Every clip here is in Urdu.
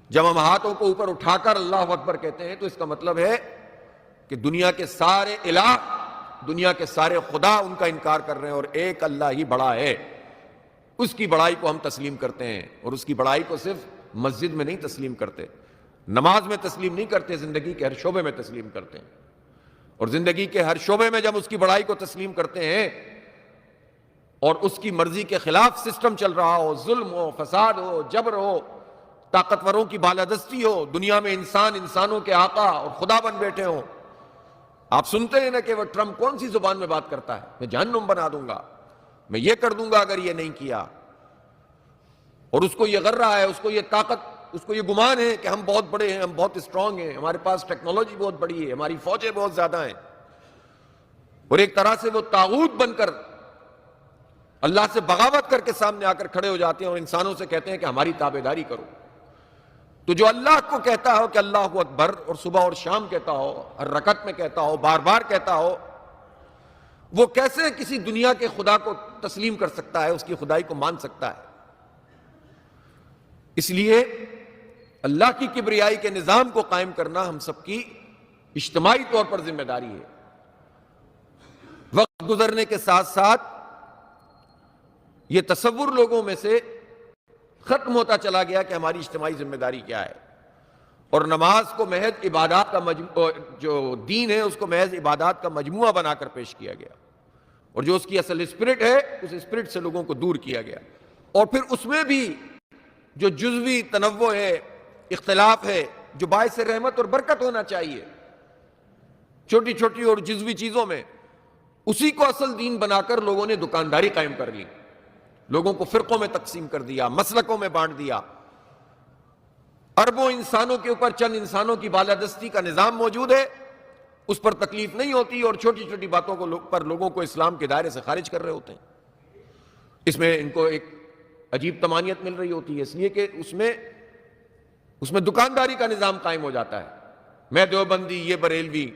جب ہم ہاتھوں کو اوپر اٹھا کر اللہ اکبر کہتے ہیں تو اس کا مطلب ہے کہ دنیا کے سارے الہ، دنیا کے سارے خدا ان کا انکار کر رہے ہیں، اور ایک اللہ ہی بڑا ہے، اس کی بڑائی کو ہم تسلیم کرتے ہیں، اور اس کی بڑائی کو صرف مسجد میں نہیں تسلیم کرتے، نماز میں تسلیم نہیں کرتے، زندگی کے ہر شعبے میں تسلیم کرتے ہیں۔ اور زندگی کے ہر شعبے میں جب اس کی بڑائی کو تسلیم کرتے ہیں اور اس کی مرضی کے خلاف سسٹم چل رہا ہو، ظلم ہو، فساد ہو، جبر ہو، طاقتوروں کی بالادستی ہو، دنیا میں انسان انسانوں کے آقا اور خدا بن بیٹھے ہوں۔ آپ سنتے ہیں نا کہ وہ ٹرمپ کون سی زبان میں بات کرتا ہے، میں جہنم بنا دوں گا، میں یہ کر دوں گا اگر یہ نہیں کیا، اور اس کو یہ غرہ ہے، اس کو یہ طاقت، اس کو یہ گمان ہے کہ ہم بہت بڑے ہیں، ہم بہت اسٹرانگ ہیں، ہمارے پاس ٹیکنالوجی بہت بڑی ہے، ہماری فوجیں بہت زیادہ ہیں، اور ایک طرح سے وہ طاغوت بن کر اللہ سے بغاوت کر کے سامنے آ کر کھڑے ہو جاتے ہیں اور انسانوں سے کہتے ہیں کہ ہماری تابعداری کرو۔ تو جو اللہ کو کہتا ہو کہ اللہ اکبر، اور صبح اور شام کہتا ہو، ہر رکعت میں کہتا ہو، بار بار کہتا ہو، وہ کیسے کسی دنیا کے خدا کو تسلیم کر سکتا ہے، اس کی خدائی کو مان سکتا ہے؟ اس لیے اللہ کی کبریائی کے نظام کو قائم کرنا ہم سب کی اجتماعی طور پر ذمہ داری ہے۔ وقت گزرنے کے ساتھ ساتھ یہ تصور لوگوں میں سے ختم ہوتا چلا گیا کہ ہماری اجتماعی ذمہ داری کیا ہے، اور نماز کو محض عبادات کا جو دین ہے اس کو محض عبادات کا مجموعہ بنا کر پیش کیا گیا، اور جو اس کی اصل اسپرٹ ہے اس اسپرٹ سے لوگوں کو دور کیا گیا، اور پھر اس میں بھی جو جزوی تنوع ہے، اختلاف ہے، جو باعث رحمت اور برکت ہونا چاہیے چھوٹی چھوٹی اور جزوی چیزوں میں، اسی کو اصل دین بنا کر لوگوں نے دکانداری قائم کر لی، لوگوں کو فرقوں میں تقسیم کر دیا، مسلکوں میں بانٹ دیا۔ اربوں انسانوں کے اوپر چند انسانوں کی بالادستی کا نظام موجود ہے، اس پر تکلیف نہیں ہوتی، اور چھوٹی چھوٹی باتوں پر لوگوں کو اسلام کے دائرے سے خارج کر رہے ہوتے ہیں۔ اس میں ان کو ایک عجیب طمانیت مل رہی ہوتی ہے، اس لیے کہ اس میں دکانداری کا نظام قائم ہو جاتا ہے، میں دیوبندی، یہ بریلوی،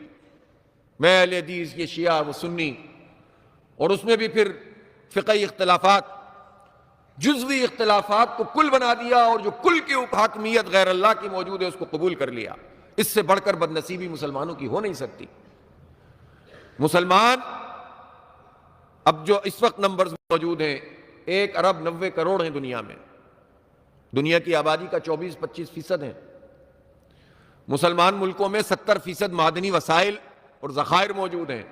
میں اہل حدیث، یہ شیعہ، وہ سنی، اور اس میں بھی پھر فقہی اختلافات، جزوی اختلافات کو کل بنا دیا، اور جو کل کی حاکمیت غیر اللہ کی موجود ہے اس کو قبول کر لیا۔ اس سے بڑھ کر بدنصیبی مسلمانوں کی ہو نہیں سکتی۔ مسلمان اب جو اس وقت نمبرز موجود ہیں، 1.90 ارب ہیں دنیا میں، دنیا کی آبادی کا 24-25% ہے۔ مسلمان ملکوں میں 70% معدنی وسائل اور ذخائر موجود ہیں۔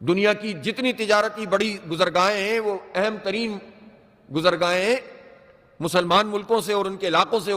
دنیا کی جتنی تجارتی بڑی گزرگاہیں ہیں وہ اہم ترین گزرگاہیں مسلمان ملکوں سے اور ان کے علاقوں سے